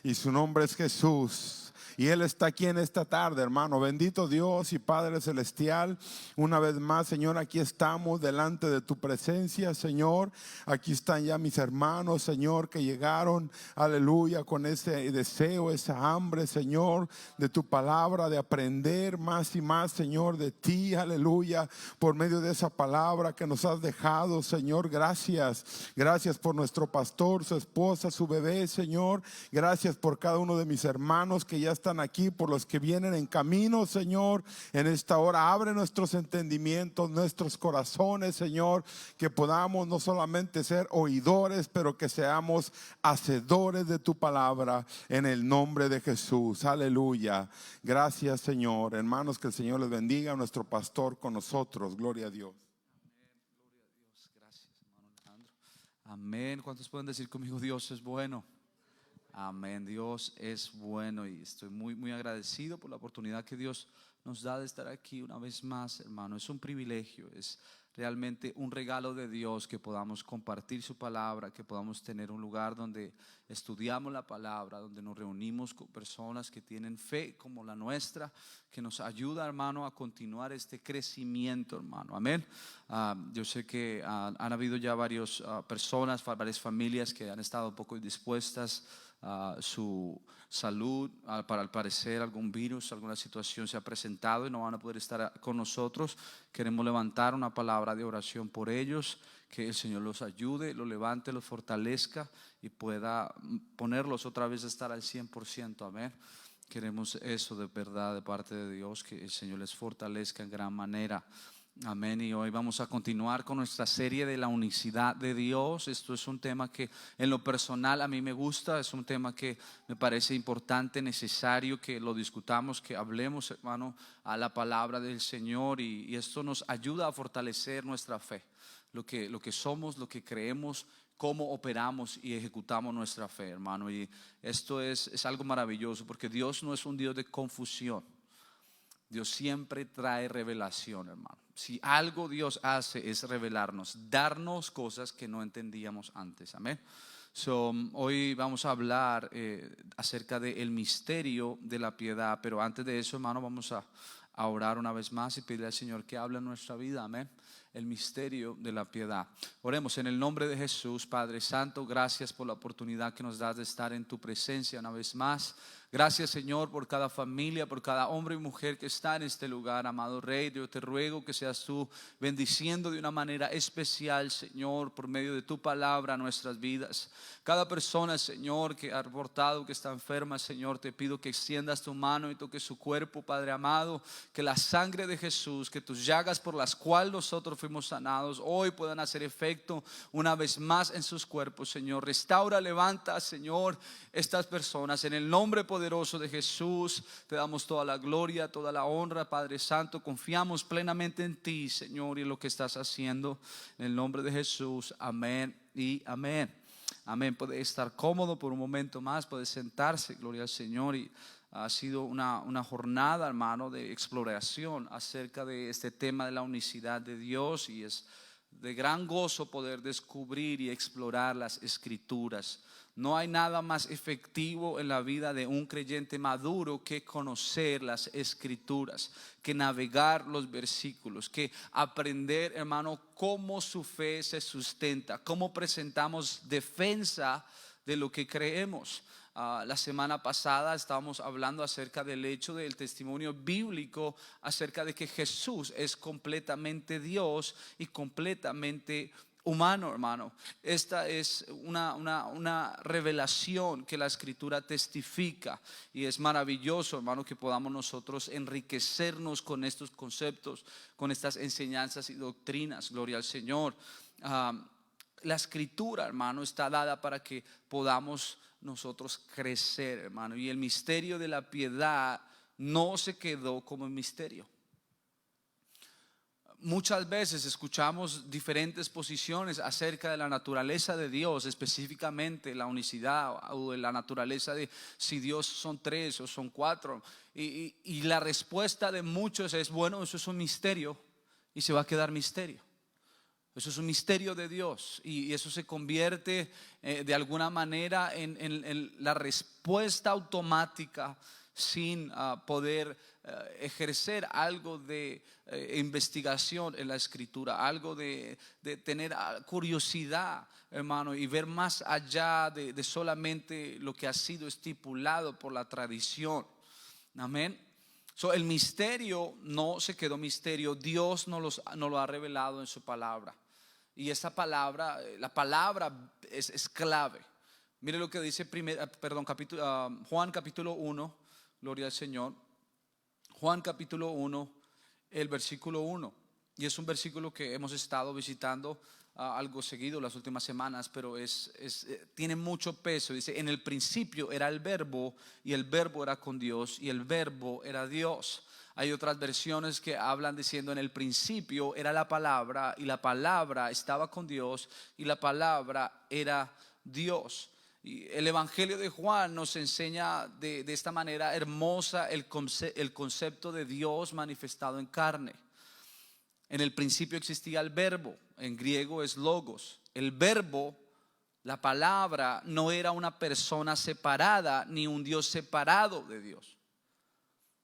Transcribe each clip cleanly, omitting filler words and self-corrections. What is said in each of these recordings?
y su nombre es Jesús. Y Él está aquí en esta tarde, hermano. Bendito Dios y Padre Celestial. Una vez más, Señor, aquí estamos delante de tu presencia, Señor. Aquí están ya mis hermanos, Señor, que llegaron, aleluya, con ese deseo, esa hambre, Señor, de tu palabra, de aprender más y más, Señor, de ti, aleluya, por medio de esa palabra que nos has dejado, Señor. Gracias. Gracias por nuestro pastor, su esposa, su bebé, Señor. Gracias por cada uno de mis hermanos que ya están aquí, por los que vienen en camino, Señor. En esta hora abre nuestros entendimientos, nuestros corazones, Señor, que podamos no solamente ser oidores, pero que seamos hacedores de tu palabra, en el nombre de Jesús. Aleluya. Gracias, Señor. Hermanos, que el Señor les bendiga. Nuestro pastor con nosotros. Gloria a Dios. Gloria a Dios. Gracias, hermano Alejandro. Amén. ¿Cuántos pueden decir conmigo, Dios es bueno? Amén. Dios es bueno y estoy muy agradecido por la oportunidad que Dios nos da de estar aquí una vez más, hermano. Es un privilegio, es realmente un regalo de Dios que podamos compartir su palabra, que podamos tener un lugar donde estudiamos la palabra, donde nos reunimos con personas que tienen fe como la nuestra, que nos ayuda, hermano, a continuar este crecimiento, hermano. Amén. Yo sé que han habido ya varias personas, varias familias que han estado un poco indispuestas. Su salud, para al parecer algún virus, alguna situación se ha presentado y no van a poder estar con nosotros. Queremos levantar una palabra de oración por ellos, que el Señor los ayude, los levante, los fortalezca y pueda ponerlos otra vez a estar al 100%. Amén. Queremos eso de verdad de parte de Dios, que el Señor les fortalezca en gran manera. Amén. Y hoy vamos a continuar con nuestra serie de la unicidad de Dios. Esto es un tema que en lo personal a mí me gusta. Es un tema que me parece importante, necesario que lo discutamos, que hablemos, hermano, a la palabra del Señor. Y esto nos ayuda a fortalecer nuestra fe, lo que somos, lo que creemos, cómo operamos y ejecutamos nuestra fe, hermano. Y esto es algo maravilloso, porque Dios no es un Dios de confusión. Dios siempre trae revelación, hermano. Si algo Dios hace es revelarnos, darnos cosas que no entendíamos antes. Amén. Hoy vamos a hablar acerca del misterio de la piedad. Pero antes de eso, hermano, vamos a orar una vez más y pedirle al Señor que hable en nuestra vida. Amén. El misterio de la piedad. Oremos en el nombre de Jesús. Padre Santo, gracias por la oportunidad que nos das de estar en tu presencia una vez más. Gracias, Señor, por cada familia, por cada hombre y mujer que está en este lugar, amado Rey. Yo te ruego que seas tú bendiciendo de una manera especial, Señor, por medio de tu palabra nuestras vidas. Cada persona, Señor, que ha reportado que está enferma, Señor, te pido que extiendas tu mano y toques su cuerpo, Padre amado. Que la sangre de Jesús, que tus llagas por las cuales nosotros fuimos sanados, hoy puedan hacer efecto una vez más en sus cuerpos, Señor. Restaura, levanta, Señor, estas personas. En el nombre poderoso de Jesús te damos toda la gloria, toda la honra, Padre Santo. Confiamos plenamente en ti, Señor, y en lo que estás haciendo. En el nombre de Jesús, amén y amén. Amén. Puede estar cómodo por un momento más, puede sentarse, gloria al Señor. Y ha sido una jornada, hermano, de exploración acerca de este tema de la unicidad de Dios, y es de gran gozo poder descubrir y explorar las Escrituras. No hay nada más efectivo en la vida de un creyente maduro que conocer las Escrituras, que navegar los versículos, que aprender, hermano, cómo su fe se sustenta, cómo presentamos defensa de lo que creemos. La semana pasada estábamos hablando acerca del hecho del testimonio bíblico, acerca de que Jesús es completamente Dios y completamente humano, hermano. Esta es una revelación que la Escritura testifica, y es maravilloso, hermano, que podamos nosotros enriquecernos con estos conceptos, con estas enseñanzas y doctrinas. Gloria al Señor. La Escritura, hermano, está dada para que podamos nosotros crecer, hermano. Y el misterio de la piedad no se quedó como un misterio. Muchas veces escuchamos diferentes posiciones acerca de la naturaleza de Dios, específicamente la unicidad o de la naturaleza de si Dios son tres o son cuatro. Y la respuesta de muchos es: bueno, eso es un misterio y se va a quedar misterio. Eso es un misterio de Dios y eso se convierte de alguna manera en la respuesta automática sin poder ejercer algo de investigación en la escritura, algo de tener curiosidad, hermano, y ver más allá de solamente lo que ha sido estipulado por la tradición. Amén. El misterio no se quedó misterio. Dios nos lo ha revelado en su palabra. Y esa palabra, la palabra es clave. Mire lo que dice Juan capítulo 1, gloria al Señor. Juan capítulo 1, el versículo 1. Y es un versículo que hemos estado visitando algo seguido las últimas semanas, pero tiene mucho peso. Dice: en el principio era el verbo, y el verbo era con Dios, y el verbo era Dios. Hay otras versiones que hablan diciendo: en el principio era la palabra, y la palabra estaba con Dios, y la palabra era Dios. Y el Evangelio de Juan nos enseña de esta manera hermosa el concepto de Dios manifestado en carne. En el principio existía el verbo, en griego es logos. El verbo, la palabra, no era una persona separada ni un Dios separado de Dios.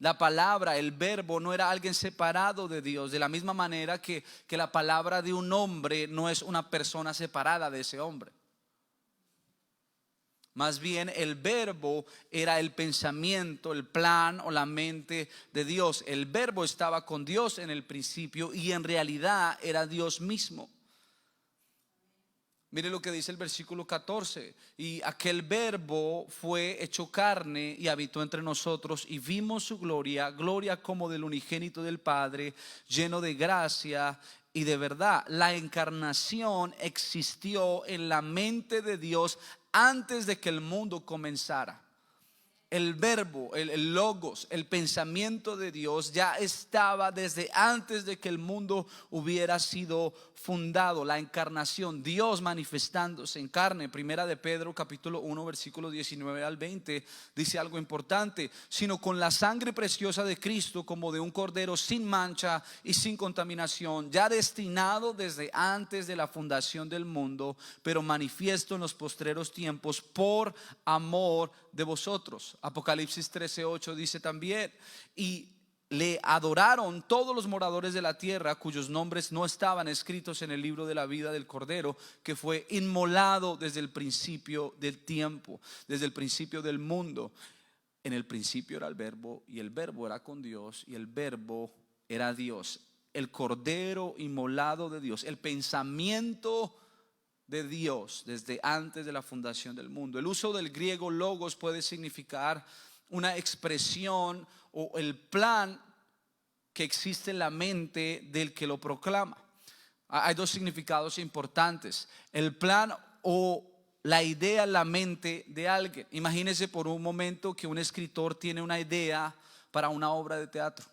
La palabra, el verbo, no era alguien separado de Dios, de la misma manera que la palabra de un hombre no es una persona separada de ese hombre. Más bien el verbo era el pensamiento, el plan o la mente de Dios. El verbo estaba con Dios en el principio y en realidad era Dios mismo. Mire lo que dice el versículo 14: y aquel verbo fue hecho carne y habitó entre nosotros, y vimos su gloria, gloria como del unigénito del Padre, lleno de gracia y de verdad. La encarnación existió en la mente de Dios antes de que el mundo comenzara. El verbo, el logos, el pensamiento de Dios ya estaba desde antes de que el mundo hubiera sido fundado. La encarnación, Dios manifestándose en carne. Primera de Pedro capítulo 1 versículo 19 al 20 dice algo importante: sino con la sangre preciosa de Cristo, como de un cordero sin mancha y sin contaminación, ya destinado desde antes de la fundación del mundo, pero manifiesto en los postreros tiempos por amor de vosotros. Apocalipsis 13:8 dice también: y le adoraron todos los moradores de la tierra, cuyos nombres no estaban escritos en el libro de la vida del Cordero, que fue inmolado desde el principio del tiempo, desde el principio del mundo. En el principio era el verbo, y el verbo era con Dios, y el verbo era Dios. El Cordero inmolado de Dios, el pensamiento de Dios desde antes de la fundación del mundo. El uso del griego logos puede significar una expresión o el plan que existe en la mente del que lo proclama. Hay dos significados importantes: el plan o la idea en la mente de alguien. Imagínese por un momento que un escritor tiene una idea para una obra de teatro.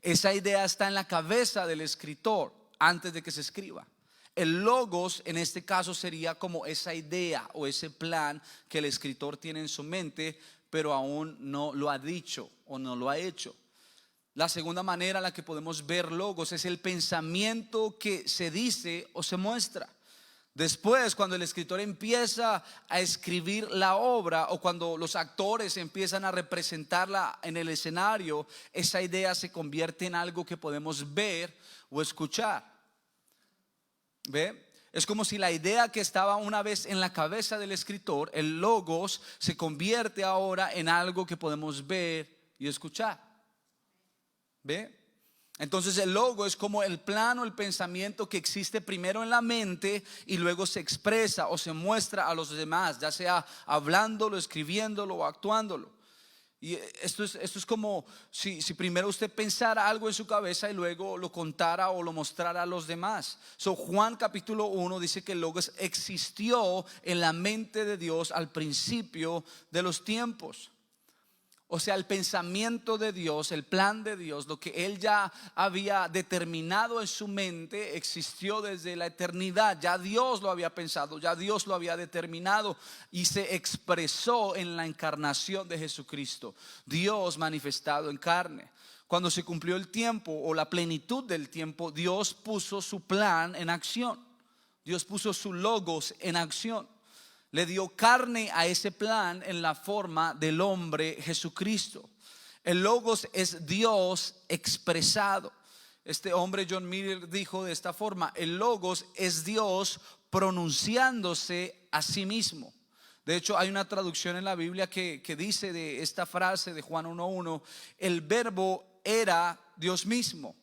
Esa idea está en la cabeza del escritor antes de que se escriba. El logos en este caso sería como esa idea o ese plan que el escritor tiene en su mente, pero aún no lo ha dicho o no lo ha hecho. La segunda manera en la que podemos ver logos es el pensamiento que se dice o se muestra. Después, cuando el escritor empieza a escribir la obra, o cuando los actores empiezan a representarla en el escenario, esa idea se convierte en algo que podemos ver o escuchar. ¿Ve? Es como si la idea que estaba una vez en la cabeza del escritor, el logos, se convierte ahora en algo que podemos ver y escuchar. ¿Ve? Entonces el logo es como el plano, el pensamiento que existe primero en la mente y luego se expresa o se muestra a los demás, ya sea hablándolo, escribiéndolo o actuándolo. Y esto es como si primero usted pensara algo en su cabeza y luego lo contara o lo mostrara a los demás. Juan capítulo 1 dice que el logos existió en la mente de Dios al principio de los tiempos. O sea, el pensamiento de Dios, el plan de Dios, lo que Él ya había determinado en su mente, existió desde la eternidad. Ya Dios lo había pensado, ya Dios lo había determinado y se expresó en la encarnación de Jesucristo. Dios manifestado en carne. Cuando se cumplió el tiempo o la plenitud del tiempo, Dios puso su plan en acción. Dios puso su logos en acción. Le dio carne a ese plan en la forma del hombre Jesucristo. El logos es Dios expresado. Este hombre John Miller dijo de esta forma: el logos es Dios pronunciándose a sí mismo. De hecho, hay una traducción en la Biblia que dice de esta frase de Juan 1:1: el verbo era Dios mismo.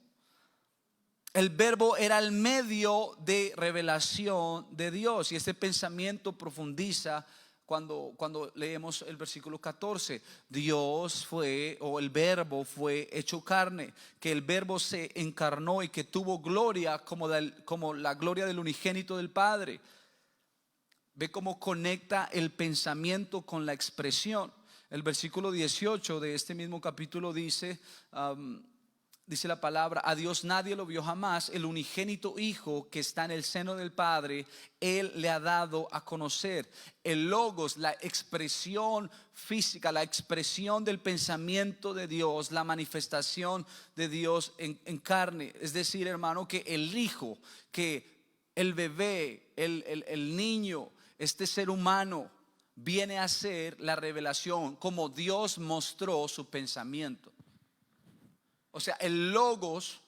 El verbo era el medio de revelación de Dios. Y este pensamiento profundiza cuando leemos el versículo 14. Dios fue, o el verbo fue hecho carne, que el verbo se encarnó y que tuvo gloria como la gloria del unigénito del Padre. Ve cómo conecta el pensamiento con la expresión. El versículo 18 de este mismo capítulo dice, dice la palabra: a Dios nadie lo vio jamás, el unigénito Hijo que está en el seno del Padre, Él le ha dado a conocer. El logos, la expresión física, la expresión del pensamiento de Dios, la manifestación de Dios en carne. Es decir, hermano, que el Hijo, que el bebé, el niño, este ser humano, viene a ser la revelación como Dios mostró su pensamiento. O sea, el logos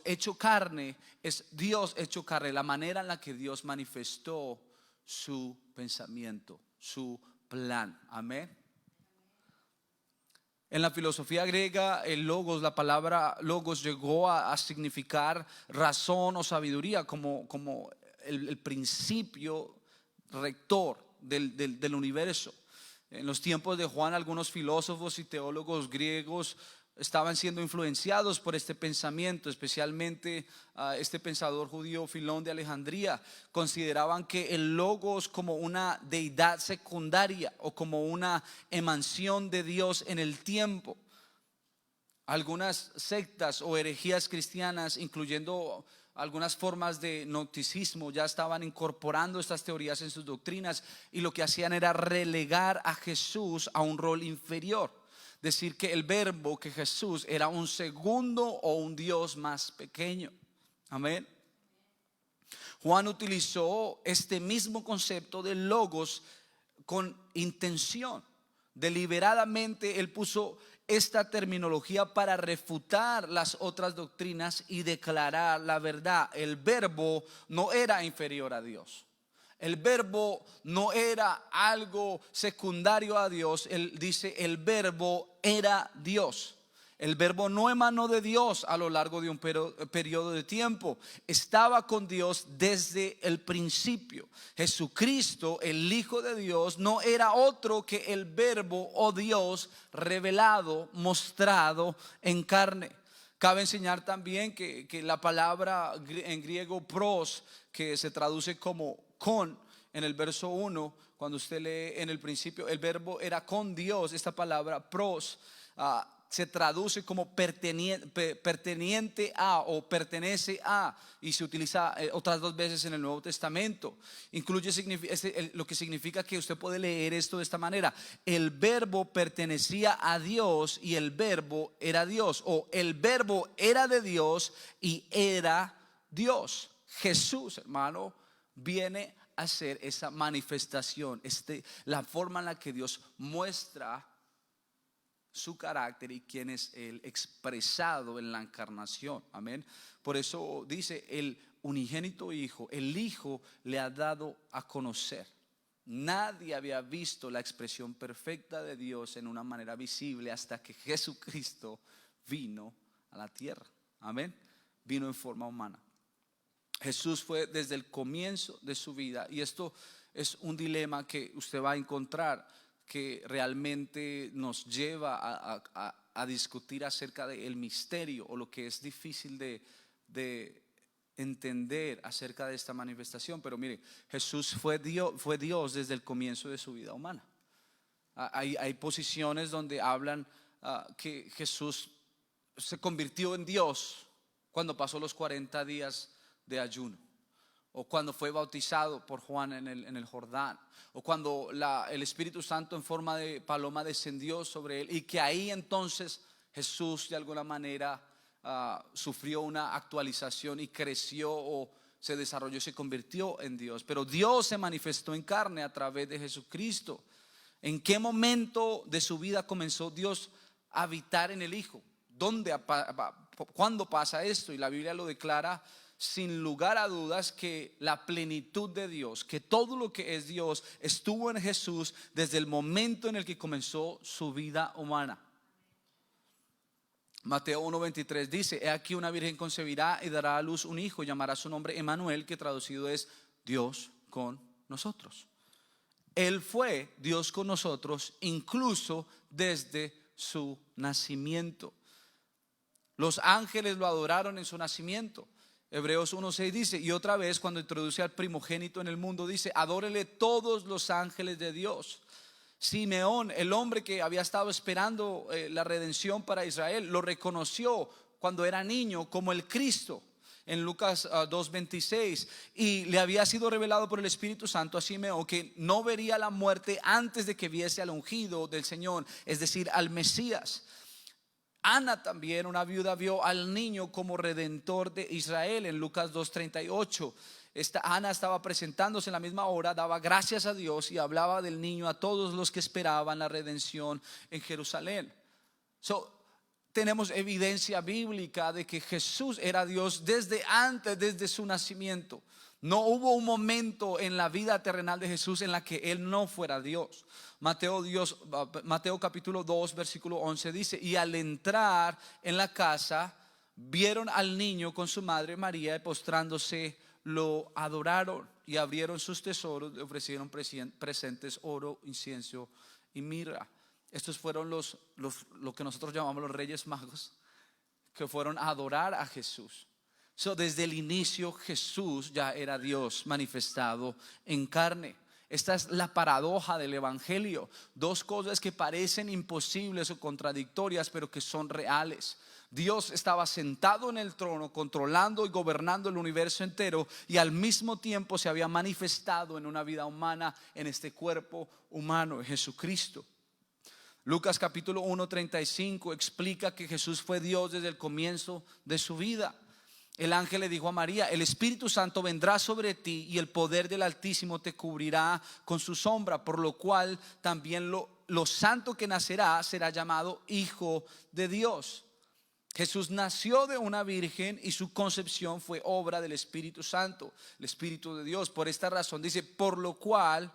hecho carne es Dios hecho carne, la manera en la que Dios manifestó su pensamiento, su plan. Amén. En la filosofía griega, el logos, la palabra logos llegó a significar razón o sabiduría, como el principio rector del universo. En los tiempos de Juan, algunos filósofos y teólogos griegos estaban siendo influenciados por este pensamiento, especialmente este pensador judío Filón de Alejandría. Consideraban que el logos como una deidad secundaria o como una emanación de Dios en el tiempo. Algunas sectas o herejías cristianas, incluyendo algunas formas de gnosticismo, ya estaban incorporando estas teorías en sus doctrinas, y lo que hacían era relegar a Jesús a un rol inferior. Decir que el verbo, que Jesús era un segundo o un Dios más pequeño. Amén. Juan utilizó este mismo concepto de logos con intención. Deliberadamente él puso esta terminología para refutar las otras doctrinas y declarar la verdad. El verbo no era inferior a Dios. El verbo no era algo secundario a Dios. Él dice: el verbo era Dios. El verbo no emanó de Dios a lo largo de un periodo de tiempo. Estaba con Dios desde el principio. Jesucristo, el Hijo de Dios, no era otro que el verbo o Dios revelado, mostrado en carne. Cabe enseñar también que la palabra en griego pros, que se traduce como con, en el verso 1, cuando usted lee en el principio, el verbo era con Dios. Esta palabra pros se traduce como perteniente a o pertenece a, y se utiliza otras dos veces en el Nuevo Testamento. Incluye lo que significa que usted puede leer esto de esta manera: el verbo pertenecía a Dios y el verbo era Dios, o el verbo era de Dios y era Dios. Jesús, hermano, viene a hacer esa manifestación, la forma en la que Dios muestra su carácter y quién es Él expresado en la encarnación. Amén. Por eso dice: el unigénito Hijo, el Hijo le ha dado a conocer. Nadie había visto la expresión perfecta de Dios en una manera visible hasta que Jesucristo vino a la tierra. Amén. Vino en forma humana. Jesús fue desde el comienzo de su vida, y esto es un dilema que usted va a encontrar, que realmente nos lleva a discutir acerca del misterio, o lo que es difícil de entender acerca de esta manifestación. Pero mire, Jesús fue Dios desde el comienzo de su vida humana. Hay posiciones donde hablan que Jesús se convirtió en Dios cuando pasó los 40 días de ayuno. o cuando fue bautizado por Juan en el Jordán, o cuando el Espíritu Santo en forma de paloma descendió sobre él, y que ahí entonces Jesús de alguna manera sufrió una actualización y creció o se desarrolló, se convirtió en Dios. Pero Dios se manifestó en carne a través de Jesucristo. ¿En qué momento de su vida comenzó Dios a habitar en el Hijo? ¿Cuándo pasa esto? Y la Biblia lo declara sin lugar a dudas, que la plenitud de Dios, que todo lo que es Dios estuvo en Jesús desde el momento en el que comenzó su vida humana. Mateo 1:23 dice: he aquí una virgen concebirá y dará a luz un hijo, llamará su nombre Emmanuel, que traducido es Dios con nosotros. Él fue Dios con nosotros incluso desde su nacimiento. Los ángeles lo adoraron en su nacimiento. Hebreos 1:6 dice, y otra vez cuando introduce al primogénito en el mundo dice: adórele todos los ángeles de Dios. Simeón, el hombre que había estado esperando la redención para Israel, lo reconoció cuando era niño como el Cristo en Lucas 2:26, y le había sido revelado por el Espíritu Santo a Simeón que no vería la muerte antes de que viese al ungido del Señor, es decir, al Mesías. Ana también, una viuda, vio al niño como redentor de Israel en Lucas 2:38. Ana estaba presentándose en la misma hora, daba gracias a Dios y hablaba del niño a todos los que esperaban la redención en Jerusalén. Tenemos evidencia bíblica de que Jesús era Dios desde antes, desde su nacimiento. No hubo un momento en la vida terrenal de Jesús en la que Él no fuera Dios. Mateo capítulo 2 versículo 11 dice: y al entrar en la casa vieron al niño con su madre María, y postrándose lo adoraron, y abrieron sus tesoros, le ofrecieron presentes, oro, incienso y mirra. Estos fueron lo que nosotros llamamos los Reyes Magos, que fueron a adorar a Jesús. Desde el inicio Jesús ya era Dios manifestado en carne. Esta es la paradoja del Evangelio. Dos cosas que parecen imposibles o contradictorias, pero que son reales. Dios estaba sentado en el trono, controlando y gobernando el universo entero, y al mismo tiempo se había manifestado en una vida humana, en este cuerpo humano, en Jesucristo. Lucas capítulo 1:35 explica que Jesús fue Dios desde el comienzo de su vida. El ángel le dijo a María: el Espíritu Santo vendrá sobre ti y el poder del Altísimo te cubrirá con su sombra, por lo cual también lo santo que nacerá será llamado Hijo de Dios. Jesús nació de una virgen y su concepción fue obra del Espíritu Santo, el Espíritu de Dios. Por esta razón dice: por lo cual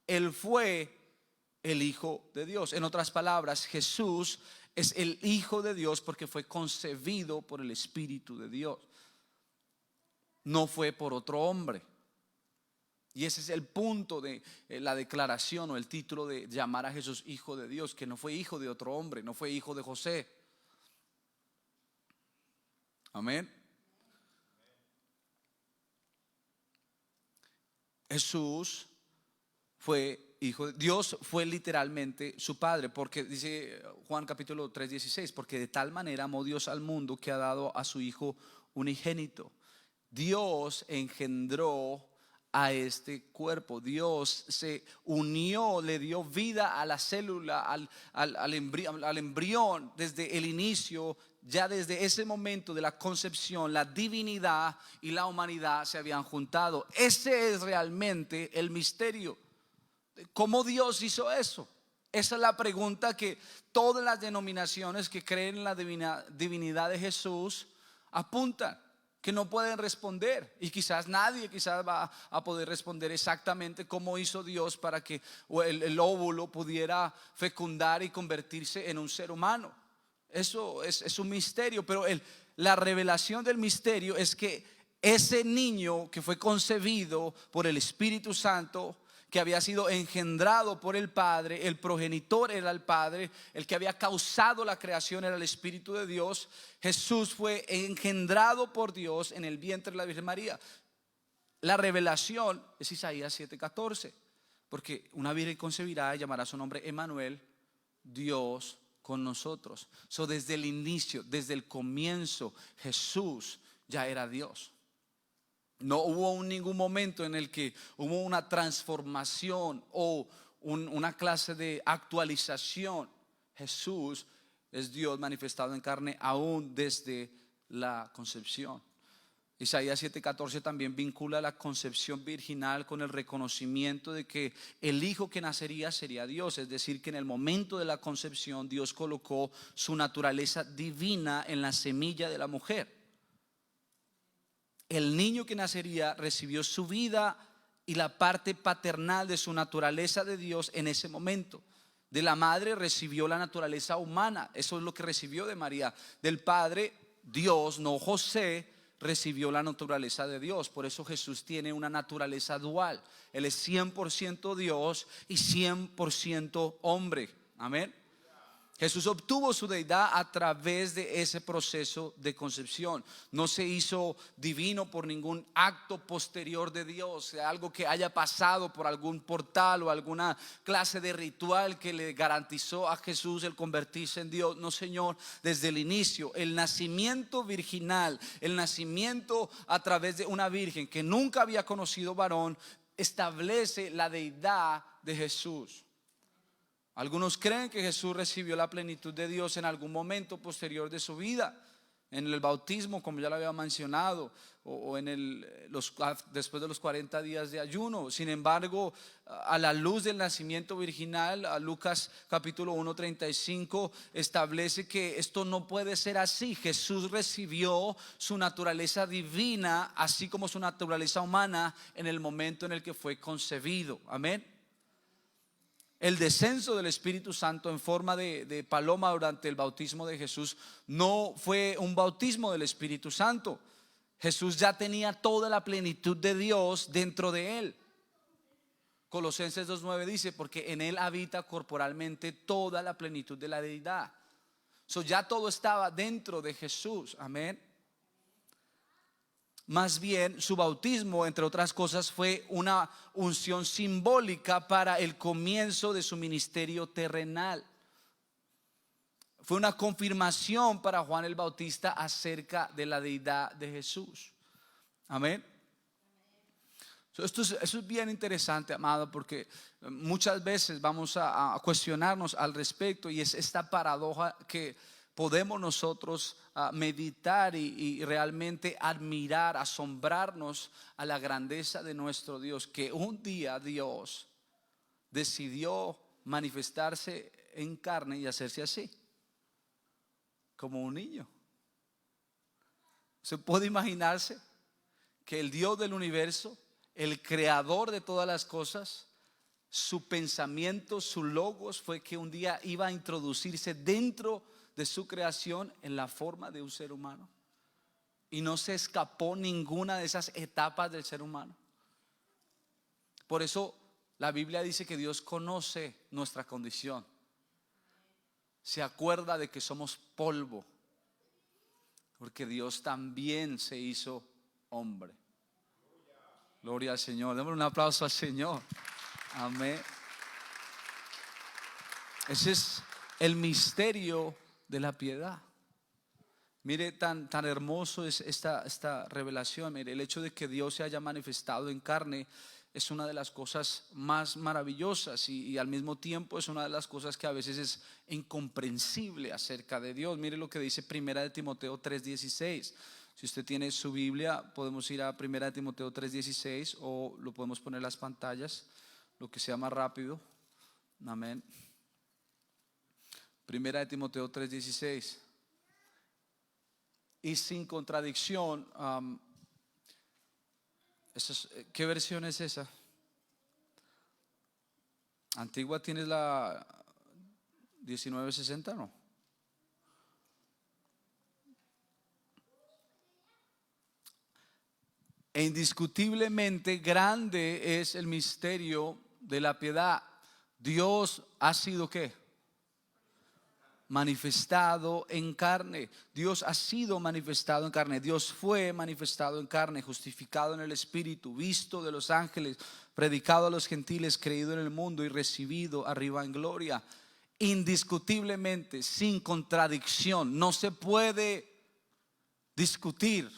Él fue el Hijo de Dios. En otras palabras, Jesús es el Hijo de Dios porque fue concebido por el Espíritu de Dios. No fue por otro hombre. Y ese es el punto de la declaración o el título de llamar a Jesús Hijo de Dios, que no fue hijo de otro hombre, no fue hijo de José. Amén. Jesús fue hijo de Dios, fue literalmente su padre, porque dice Juan capítulo 3:16, porque de tal manera amó Dios al mundo que ha dado a su Hijo unigénito. Dios engendró a este cuerpo. Dios se unió, le dio vida a la célula, al embrión desde el inicio. Ya desde ese momento de la concepción, la divinidad y la humanidad se habían juntado. Ese es realmente el misterio. ¿Cómo Dios hizo eso? Esa es la pregunta que todas las denominaciones que creen en la divinidad de Jesús apuntan, que no pueden responder, y quizás nadie va a poder responder exactamente cómo hizo Dios para que el óvulo pudiera fecundar y convertirse en un ser humano. Eso es un misterio, pero la revelación del misterio es que ese niño que fue concebido por el Espíritu Santo, que había sido engendrado por el Padre, el progenitor era el Padre, el que había causado la creación era el Espíritu de Dios. Jesús fue engendrado por Dios en el vientre de la Virgen María. La revelación es Isaías 7:14, porque una virgen concebirá y llamará su nombre Emmanuel, Dios con nosotros. Desde el inicio, desde el comienzo, Jesús ya era Dios. No hubo ningún momento en el que hubo una transformación o una clase de actualización. Jesús es Dios manifestado en carne aún desde la concepción. Isaías 7:14 también vincula la concepción virginal con el reconocimiento de que el hijo que nacería sería Dios. Es decir, que en el momento de la concepción Dios colocó su naturaleza divina en la semilla de la mujer. El niño que nacería recibió su vida y la parte paternal de su naturaleza de Dios en ese momento. De la madre recibió la naturaleza humana, eso es lo que recibió de María. Del padre, Dios, no José, recibió la naturaleza de Dios. Por eso Jesús tiene una naturaleza dual. Él es 100% Dios y 100% hombre. Amén. Jesús obtuvo su deidad a través de ese proceso de concepción. No se hizo divino por ningún acto posterior de Dios, algo que haya pasado por algún portal o alguna clase de ritual que le garantizó a Jesús el convertirse en Dios. No, Señor, desde el inicio, el nacimiento virginal, el nacimiento a través de una virgen que nunca había conocido varón, establece la deidad de Jesús. Algunos creen que Jesús recibió la plenitud de Dios en algún momento posterior de su vida, en el bautismo, como ya lo había mencionado, o después de los 40 días de ayuno. Sin embargo, a la luz del nacimiento virginal, a Lucas capítulo 1:35 establece que esto no puede ser así. Jesús recibió su naturaleza divina, así como su naturaleza humana, en el momento en el que fue concebido. Amén. El descenso del Espíritu Santo en forma de paloma durante el bautismo de Jesús no fue un bautismo del Espíritu Santo. Jesús ya tenía toda la plenitud de Dios dentro de él. Colosenses 2:9 dice: porque en él habita corporalmente toda la plenitud de la deidad. Ya todo estaba dentro de Jesús. Amén. Más bien, su bautismo, entre otras cosas, fue una unción simbólica para el comienzo de su ministerio terrenal. Fue una confirmación para Juan el Bautista acerca de la deidad de Jesús. Amén. Eso es bien interesante, amado, porque muchas veces vamos a cuestionarnos al respecto, y es esta paradoja que podemos nosotros meditar y realmente admirar, asombrarnos a la grandeza de nuestro Dios, que un día Dios decidió manifestarse en carne y hacerse así, como un niño. ¿Se puede imaginarse que el Dios del universo, el creador de todas las cosas, su pensamiento, su logos fue que un día iba a introducirse dentro de su creación en la forma de un ser humano, y no se escapó ninguna de esas etapas del ser humano? Por eso la Biblia dice que Dios conoce nuestra condición, se acuerda de que somos polvo, porque Dios también se hizo hombre. Gloria al Señor, démosle un aplauso al Señor. Amén. Ese es el misterio de la piedad. Mire, tan hermoso es esta revelación. Mire, el hecho de que Dios se haya manifestado en carne es una de las cosas más maravillosas, y al mismo tiempo es una de las cosas que a veces es incomprensible acerca de Dios. Mire lo que dice 1 Timoteo 3:16. Si usted tiene su Biblia, podemos ir a 1 Timoteo 3:16, o lo podemos poner en las pantallas, lo que sea más rápido. Amén. 1 Timoteo 3:16. Y sin contradicción. ¿Qué versión es esa? Antigua, ¿tienes la 1960? No. E indiscutiblemente grande es el misterio de la piedad. Dios ha sido ¿qué? Manifestado en carne. Dios ha sido manifestado en carne. Dios fue manifestado en carne, justificado en el Espíritu, visto de los ángeles, predicado a los gentiles, creído en el mundo y recibido arriba en gloria. Indiscutiblemente, sin contradicción, no se puede discutir.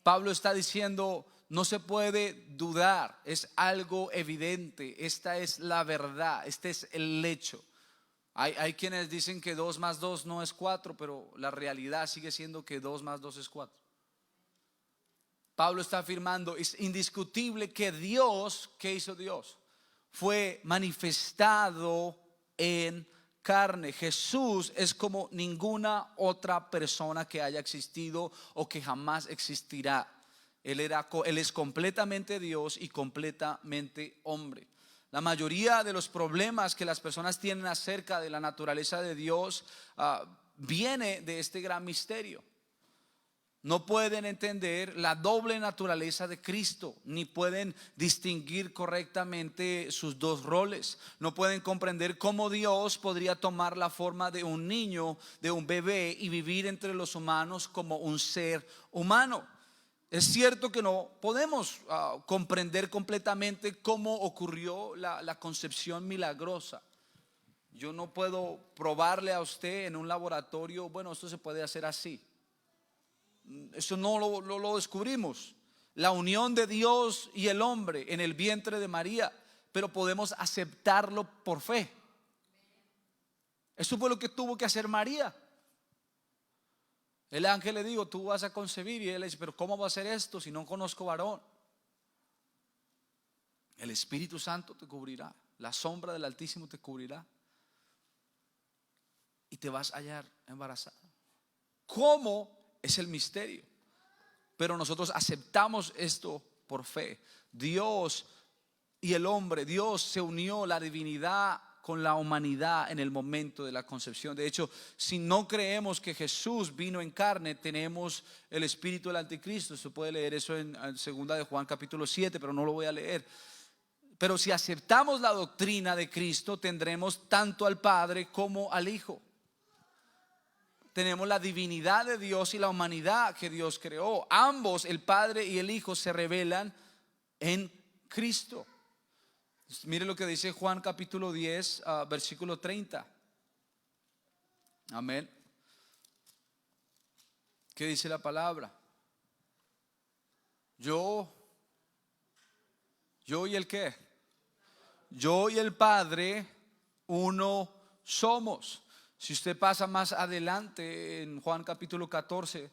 Pablo está diciendo, no se puede dudar, es algo evidente, esta es la verdad, este es el hecho. Hay quienes dicen que 2 más 2 no es 4, pero la realidad sigue siendo que 2 más 2 es 4. Pablo está afirmando, es indiscutible que Dios, ¿qué hizo Dios? Fue manifestado en carne. Jesús es como ninguna otra persona que haya existido o que jamás existirá. Él es completamente Dios y completamente hombre. La mayoría de los problemas que las personas tienen acerca de la naturaleza de Dios viene de este gran misterio. No pueden entender la doble naturaleza de Cristo, ni pueden distinguir correctamente sus dos roles. No pueden comprender cómo Dios podría tomar la forma de un niño, de un bebé, y vivir entre los humanos como un ser humano. Es cierto que no podemos comprender completamente cómo ocurrió la concepción milagrosa. Yo no puedo probarle a usted en un laboratorio, bueno, esto se puede hacer así. Eso no lo descubrimos. La unión de Dios y el hombre en el vientre de María, pero podemos aceptarlo por fe. Eso fue lo que tuvo que hacer María. El ángel le dijo, tú vas a concebir, y él le dice, pero ¿cómo va a ser esto si no conozco varón? El Espíritu Santo te cubrirá, la sombra del Altísimo te cubrirá y te vas a hallar embarazada. ¿Cómo? Es el misterio, pero nosotros aceptamos esto por fe. Dios y el hombre, Dios se unió, la divinidad con la humanidad en el momento de la concepción. De hecho, si no creemos que Jesús vino en carne, tenemos el espíritu del anticristo. Se puede leer eso en 2 de Juan capítulo 7, pero no lo voy a leer. Pero si aceptamos la doctrina de Cristo, tendremos tanto al Padre como al Hijo. Tenemos la divinidad de Dios y la humanidad que Dios creó. Ambos, el Padre y el Hijo, se revelan en Cristo. Mire lo que dice Juan capítulo 10, versículo 30. Amén. ¿Qué dice la palabra? Yo y el qué. Yo y el Padre uno somos. Si usted pasa más adelante en Juan capítulo 14,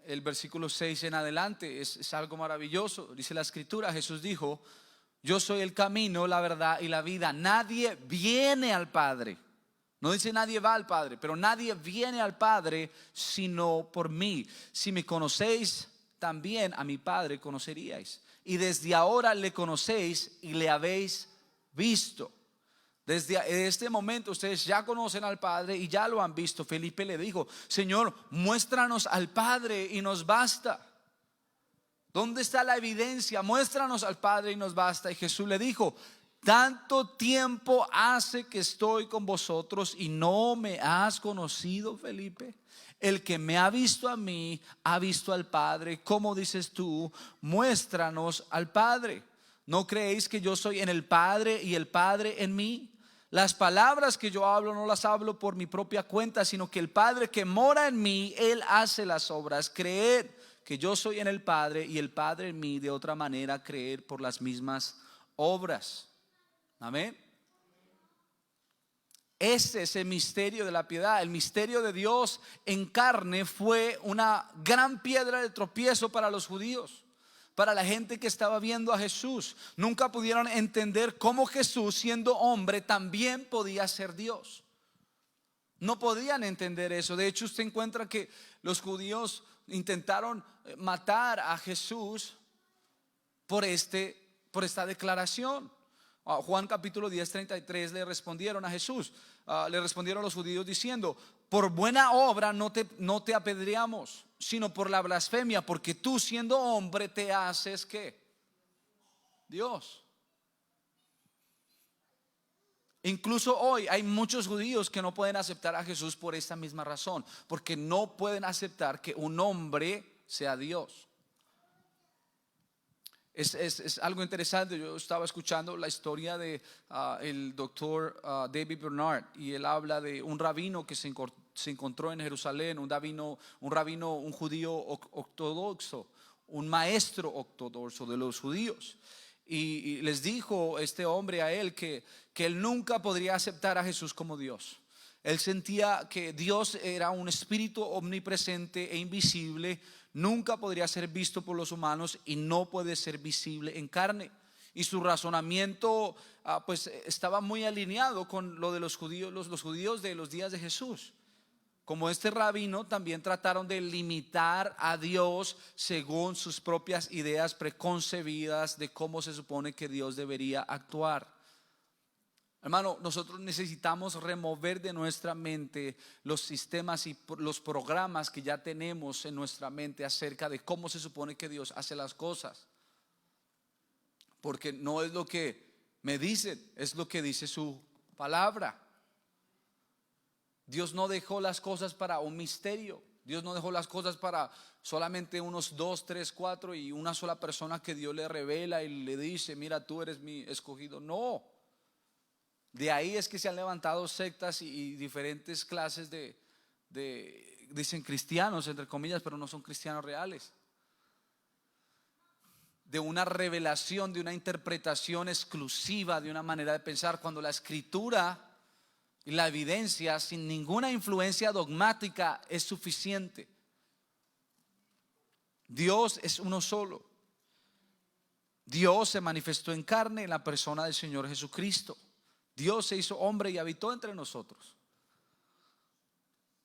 el versículo 6 en adelante, es algo maravilloso. Dice la escritura, Jesús dijo, yo soy el camino, la verdad y la vida. Nadie viene al Padre. No dice nadie va al Padre, pero nadie viene al Padre sino por mí. Si me conocéis, también a mi Padre conoceríais. Y desde ahora le conocéis y le habéis visto. Desde este momento ustedes ya conocen al Padre y ya lo han visto. Felipe le dijo, Señor, muéstranos al Padre y nos basta. ¿Dónde está la evidencia? Muéstranos al Padre y nos basta. Y Jesús le dijo, tanto tiempo hace que estoy con vosotros y no me has conocido, Felipe. El que me ha visto a mí, ha visto al Padre. ¿Cómo dices tú? Muéstranos al Padre. ¿No creéis que yo soy en el Padre y el Padre en mí? Las palabras que yo hablo no las hablo por mi propia cuenta, sino que el Padre que mora en mí, Él hace las obras. Creed que yo soy en el Padre y el Padre en mí, de otra manera creer por las mismas obras. Amén. Ese es el misterio de la piedad. El misterio de Dios en carne fue una gran piedra de tropiezo para los judíos, para la gente que estaba viendo a Jesús. Nunca pudieron entender cómo Jesús, siendo hombre, también podía ser Dios. No podían entender eso. De hecho, usted encuentra que los judíos intentaron matar a Jesús por esta declaración. Juan capítulo 10, 33 le respondieron a Jesús, le respondieron los judíos diciendo, por buena obra no te apedreamos, sino por la blasfemia, porque tú siendo hombre te haces ¿qué? Dios. Incluso hoy hay muchos judíos que no pueden aceptar a Jesús por esta misma razón, porque no pueden aceptar que un hombre sea Dios. Es algo interesante. Yo estaba escuchando la historia de el doctor David Bernard, y él habla de un rabino que se encontró en Jerusalén, un judío ortodoxo, un maestro ortodoxo de los judíos. Y les dijo este hombre a él que él nunca podría aceptar a Jesús como Dios. Él sentía que Dios era un espíritu omnipresente e invisible, nunca podría ser visto por los humanos y no puede ser visible en carne. Y su razonamiento pues estaba muy alineado con lo de los judíos, los judíos de los días de Jesús. Como este rabino, también trataron de limitar a Dios según sus propias ideas preconcebidas de cómo se supone que Dios debería actuar. Hermano, nosotros necesitamos remover de nuestra mente los sistemas y los programas que ya tenemos en nuestra mente acerca de cómo se supone que Dios hace las cosas. Porque no es lo que me dicen, es lo que dice su palabra. Dios no dejó las cosas para un misterio. Dios no dejó las cosas para solamente unos 2, 3, 4 y una sola persona que Dios le revela y le dice: mira, tú eres mi escogido. No. De ahí es que se han levantado sectas y diferentes clases dicen cristianos, entre comillas, pero no son cristianos reales. De una revelación, de una interpretación exclusiva, de una manera de pensar, cuando la escritura y la evidencia sin ninguna influencia dogmática es suficiente. Dios es uno solo. Dios se manifestó en carne en la persona del Señor Jesucristo. Dios se hizo hombre y habitó entre nosotros.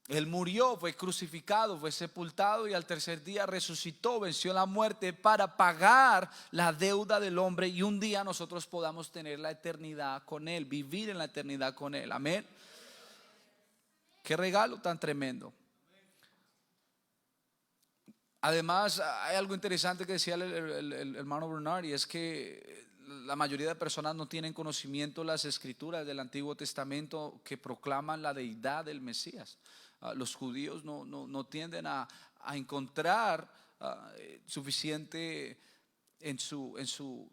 Él murió, fue crucificado, fue sepultado y al tercer día resucitó, venció la muerte para pagar la deuda del hombre y un día nosotros podamos tener la eternidad con Él, vivir en la eternidad con Él. Amén. Qué regalo tan tremendo. Además, hay algo interesante que decía el hermano Bernard, y es que la mayoría de personas no tienen conocimiento de las escrituras del Antiguo Testamento que proclaman la deidad del Mesías. Los judíos no tienden a encontrar suficiente en su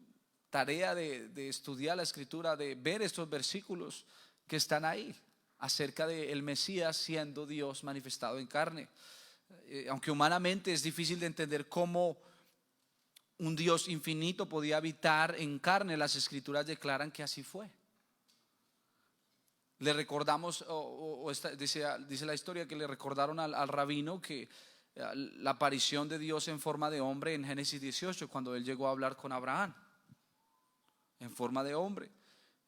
tarea de estudiar la escritura, de ver estos versículos que están ahí acerca del Mesías siendo Dios manifestado en carne. Aunque humanamente es difícil de entender cómo un Dios infinito podía habitar en carne, las escrituras declaran que así fue. Le recordamos, dice la historia que le recordaron al rabino que la aparición de Dios en forma de hombre en Génesis 18, cuando él llegó a hablar con Abraham en forma de hombre.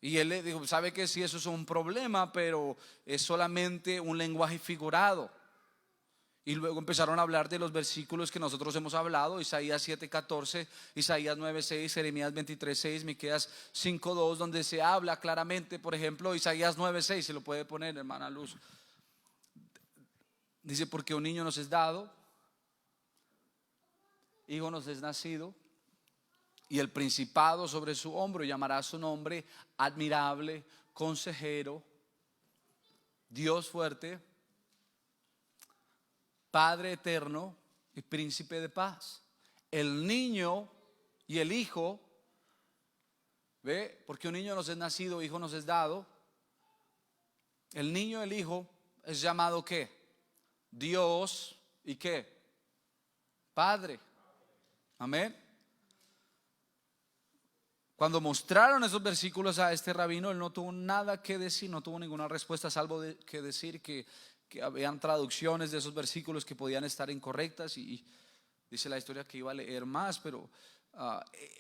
Y él le dijo: sabe que sí, eso es un problema, pero es solamente un lenguaje figurado. Y luego empezaron a hablar de los versículos que nosotros hemos hablado: Isaías 7:14, Isaías 9:6, Jeremías 23:6, Miqueas 5:2, donde se habla claramente. Por ejemplo, Isaías 9:6, se lo puede poner, hermana Luz. Dice: porque un niño nos es dado, hijo nos es nacido, y el principado sobre su hombro, llamará su nombre admirable, consejero, Dios fuerte, Padre eterno y príncipe de paz. El niño y el hijo, ¿ve? Porque un niño nos es nacido, hijo nos es dado. El niño y el hijo es llamado ¿qué? Dios y ¿qué? Padre. Amén. Cuando mostraron esos versículos a este rabino, él no tuvo nada que decir, no tuvo ninguna respuesta, salvo que decir que habían traducciones de esos versículos que podían estar incorrectas, y dice la historia que iba a leer más, pero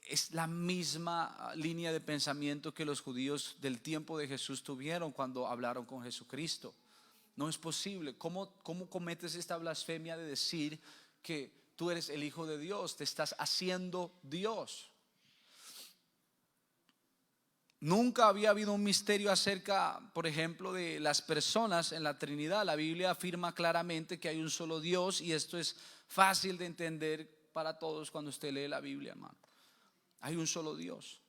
es la misma línea de pensamiento que los judíos del tiempo de Jesús tuvieron cuando hablaron con Jesucristo. No es posible. ¿Cómo cometes esta blasfemia de decir que tú eres el Hijo de Dios? Te estás haciendo Dios. Nunca había habido un misterio acerca, por ejemplo, de las personas en la Trinidad. La Biblia afirma claramente que hay un solo Dios, y esto es fácil de entender para todos cuando usted lee la Biblia, hermano. Hay un solo Dios.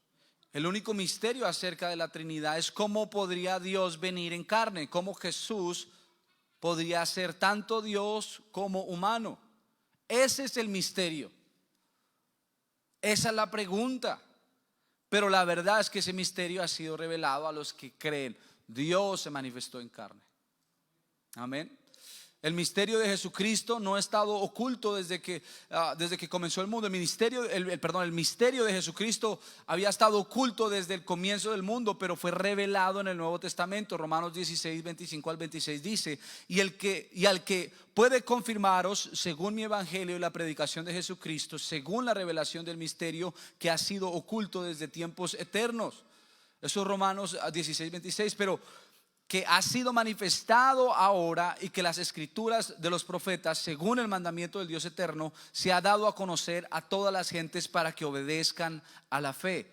El único misterio acerca de la Trinidad es cómo podría Dios venir en carne, cómo Jesús podría ser tanto Dios como humano. Ese es el misterio. Esa es la pregunta. Pero la verdad es que ese misterio ha sido revelado a los que creen. Dios se manifestó en carne. Amén. El misterio de Jesucristo no ha estado oculto desde que comenzó el mundo. El misterio de Jesucristo había estado oculto desde el comienzo del mundo, pero fue revelado en el Nuevo Testamento. Romanos 16, 25 al 26 dice: y al que puede confirmaros según mi evangelio y la predicación de Jesucristo, según la revelación del misterio que ha sido oculto desde tiempos eternos. Eso es Romanos 16, 26. Pero que ha sido manifestado ahora, y que las escrituras de los profetas, según el mandamiento del Dios eterno, se ha dado a conocer a todas las gentes para que obedezcan a la fe.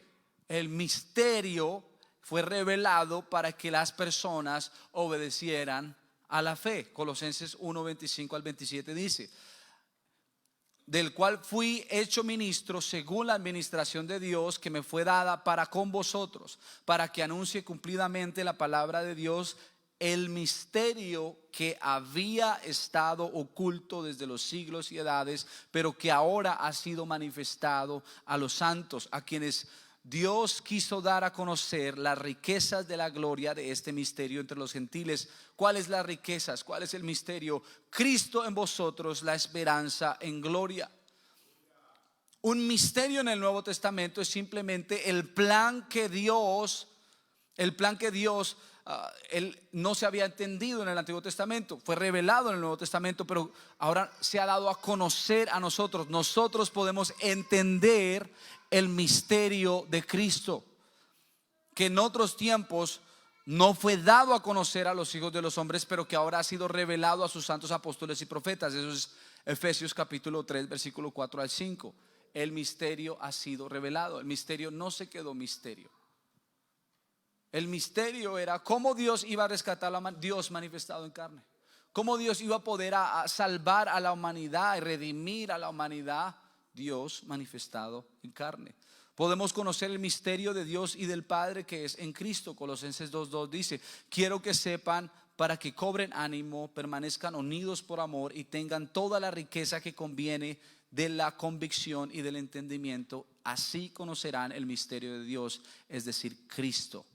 El misterio fue revelado para que las personas obedecieran a la fe. Colosenses 1, 25 al 27 dice: del cual fui hecho ministro según la administración de Dios que me fue dada para con vosotros, para que anuncie cumplidamente la palabra de Dios, el misterio que había estado oculto desde los siglos y edades, pero que ahora ha sido manifestado a los santos, a quienes Dios quiso dar a conocer las riquezas de la gloria de este misterio entre los gentiles. ¿Cuáles las riquezas? ¿Cuál es el misterio? Cristo en vosotros, la esperanza en gloria. Un misterio en el Nuevo Testamento es simplemente el plan que Dios él no se había entendido en el Antiguo Testamento. Fue revelado en el Nuevo Testamento, pero ahora se ha dado a conocer a nosotros. Nosotros podemos entender el misterio de Cristo, que en otros tiempos no fue dado a conocer a los hijos de los hombres, pero que ahora ha sido revelado a sus santos apóstoles y profetas. Eso es Efesios capítulo 3, versículo 4 al 5. El misterio ha sido revelado. El misterio no se quedó misterio. El misterio era cómo Dios iba a rescatar a Dios manifestado en carne. Cómo Dios iba a poder a salvar a la humanidad y redimir a la humanidad, Dios manifestado en carne. Podemos conocer el misterio de Dios y del Padre que es en Cristo. Colosenses 2:2 dice: quiero que sepan, para que cobren ánimo, permanezcan unidos por amor y tengan toda la riqueza que conviene de la convicción y del entendimiento. Así conocerán el misterio de Dios, es decir, Cristo.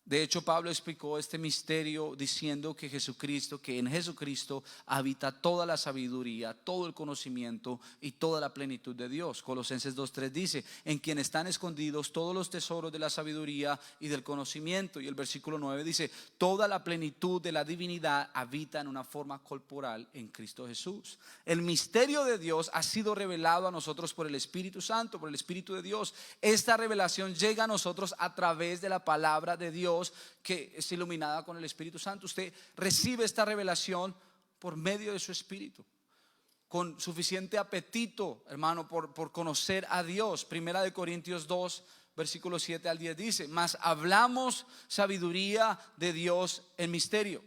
De hecho, Pablo explicó este misterio diciendo que en Jesucristo habita toda la sabiduría, todo el conocimiento y toda la plenitud de Dios. Colosenses 2:3 dice: en quien están escondidos todos los tesoros de la sabiduría y del conocimiento. Y el versículo 9 dice: toda la plenitud de la divinidad habita en una forma corporal en Cristo Jesús. El misterio de Dios ha sido revelado a nosotros por el Espíritu Santo, por el Espíritu de Dios. Esta revelación llega a nosotros a través de la palabra de Dios, que es iluminada con el Espíritu Santo. Usted recibe esta revelación por medio de su espíritu, con suficiente apetito, hermano, por conocer a Dios. Primera de Corintios 2, versículos 7 al 10 dice: mas hablamos sabiduría de Dios en misterio,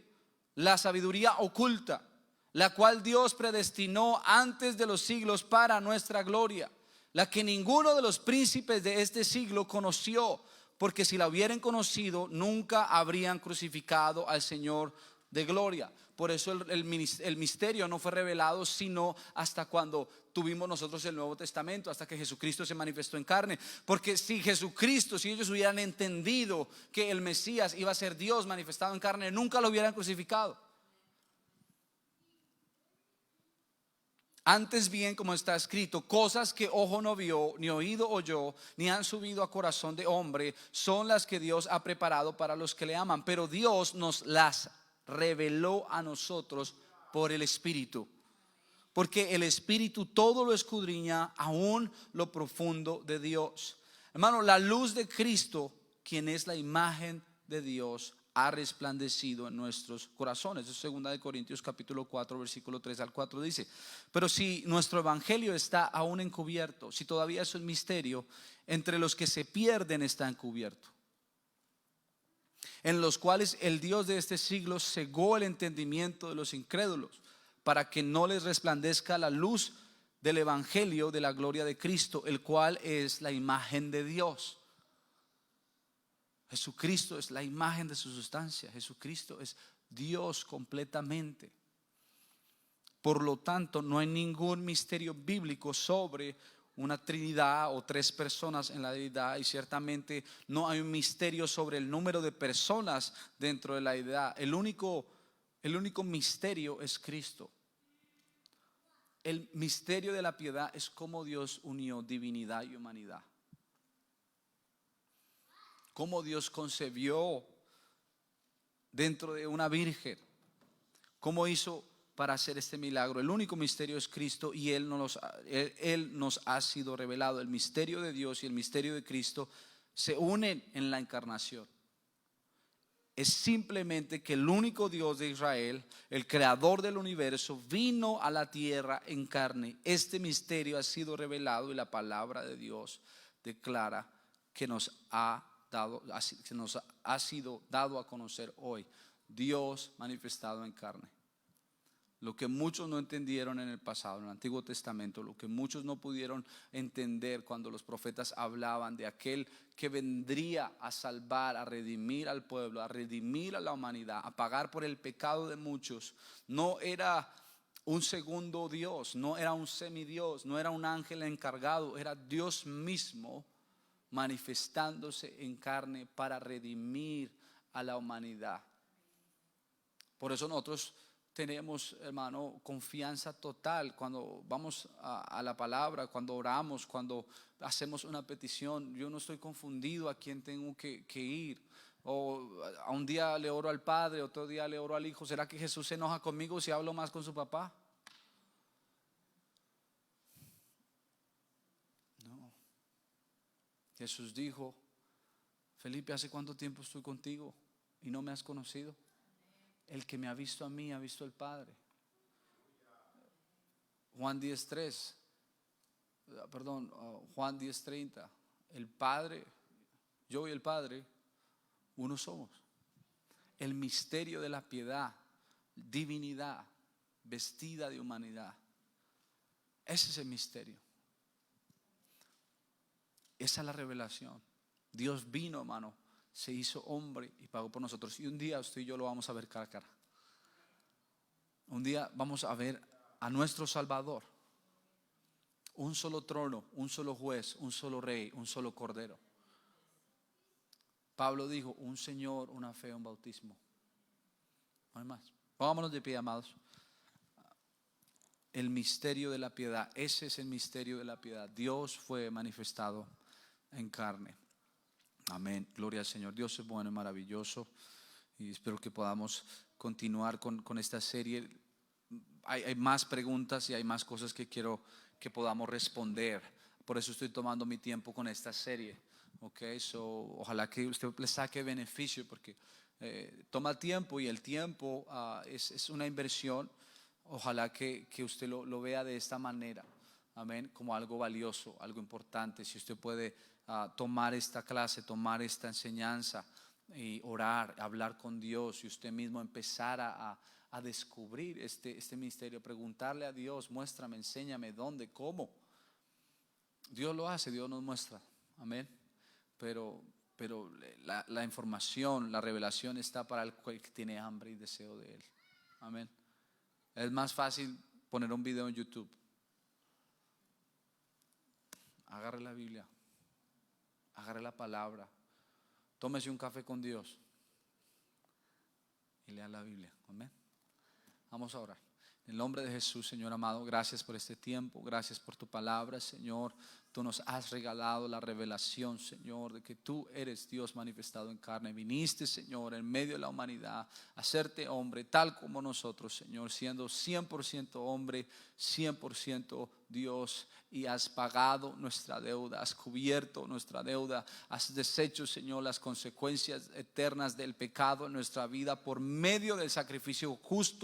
la sabiduría oculta, la cual Dios predestinó antes de los siglos para nuestra gloria, la que ninguno de los príncipes de este siglo conoció, porque si la hubieran conocido, nunca habrían crucificado al Señor de gloria. Por eso el misterio no fue revelado sino hasta cuando tuvimos nosotros el Nuevo Testamento, hasta que Jesucristo se manifestó en carne. Porque si ellos hubieran entendido que el Mesías iba a ser Dios manifestado en carne, nunca lo hubieran crucificado. Antes bien, como está escrito, cosas que ojo no vio, ni oído oyó, ni han subido a corazón de hombre, son las que Dios ha preparado para los que le aman. Pero Dios nos las reveló a nosotros por el Espíritu, porque el Espíritu todo lo escudriña, aún lo profundo de Dios. Hermano, la luz de Cristo, quien es la imagen de Dios, ha resplandecido en nuestros corazones. Es 2 de Corintios capítulo 4, versículo 3 al 4 dice: pero si nuestro evangelio está aún encubierto, si todavía es un misterio, entre los que se pierden está encubierto, en los cuales el Dios de este siglo cegó el entendimiento de los incrédulos, para que no les resplandezca la luz del evangelio de la gloria de Cristo, el cual es la imagen de Dios. Jesucristo es la imagen de su sustancia. Jesucristo es Dios completamente. Por lo tanto, no hay ningún misterio bíblico sobre una Trinidad o tres personas en la deidad, y ciertamente no hay un misterio sobre el número de personas dentro de la deidad. El único El único misterio es Cristo. El misterio de la piedad es cómo Dios unió divinidad y humanidad. Cómo Dios concebió dentro de una virgen. Cómo hizo para hacer este milagro. El único misterio es Cristo y Él nos ha sido revelado. El misterio de Dios y el misterio de Cristo se unen en la encarnación. Es simplemente que el único Dios de Israel, el creador del universo, vino a la tierra en carne. Este misterio ha sido revelado y la palabra de Dios declara que nos ha sido dado a conocer hoy. Dios manifestado en carne. Lo que muchos no entendieron en el pasado, en el Antiguo Testamento, lo que muchos no pudieron entender cuando los profetas hablaban de aquel que vendría a salvar, a redimir al pueblo, a redimir a la humanidad, a pagar por el pecado de muchos, no era un segundo Dios, no era un semidios, no era un ángel encargado, era Dios mismo manifestándose en carne para redimir a la humanidad. Por eso nosotros tenemos, hermano, confianza total cuando vamos a la palabra, cuando oramos, cuando hacemos una petición. Yo no estoy confundido a quién tengo que ir. O a un día le oro al Padre, otro día le oro al Hijo. ¿Será que Jesús se enoja conmigo si hablo más con su papá? No. Jesús dijo: Felipe, ¿hace cuánto tiempo estoy contigo y no me has conocido? El que me ha visto a mí ha visto al Padre. Juan 10:3, Juan 10:30. El Padre, yo y el Padre, uno somos. El misterio de la piedad, divinidad vestida de humanidad. Ese es el misterio. Esa es la revelación. Dios vino, hermano, se hizo hombre y pagó por nosotros. Y un día usted y yo lo vamos a ver cara a cara. Un día vamos a ver a nuestro Salvador. Un solo trono, un solo juez, un solo rey, un solo cordero. Pablo dijo: un Señor, una fe, un bautismo. No hay más. Pongámonos de pie, amados. El misterio de la piedad. Ese es el misterio de la piedad. Dios fue manifestado en carne. Amén, gloria al Señor. Dios es bueno y maravilloso. Y espero que podamos continuar con esta serie. Hay más preguntas y hay más cosas que quiero que podamos responder. Por eso estoy tomando mi tiempo con esta serie. Ojalá que usted le saque beneficio, porque toma tiempo y el tiempo es una inversión. Ojalá que usted lo vea de esta manera. Amén, como algo valioso, algo importante. Si usted puede tomar esta clase, tomar esta enseñanza y orar, hablar con Dios y usted mismo empezar a descubrir este misterio, preguntarle a Dios: muéstrame, enséñame dónde, cómo. Dios lo hace, Dios nos muestra. Amén. Pero la información, la revelación está para el que tiene hambre y deseo de Él. Amén. Es más fácil poner un video en YouTube. Agarre la Biblia, agarre la palabra, tómese un café con Dios y lea la Biblia. Amén. Vamos a orar. En el nombre de Jesús, Señor amado, gracias por este tiempo, gracias por tu palabra, Señor. Tú nos has regalado la revelación, Señor, de que tú eres Dios manifestado en carne. Viniste, Señor, en medio de la humanidad a hacerte hombre, tal como nosotros, Señor, siendo 100% hombre, 100% Dios, y has pagado nuestra deuda, has cubierto nuestra deuda, has deshecho, Señor, las consecuencias eternas del pecado en nuestra vida por medio del sacrificio justo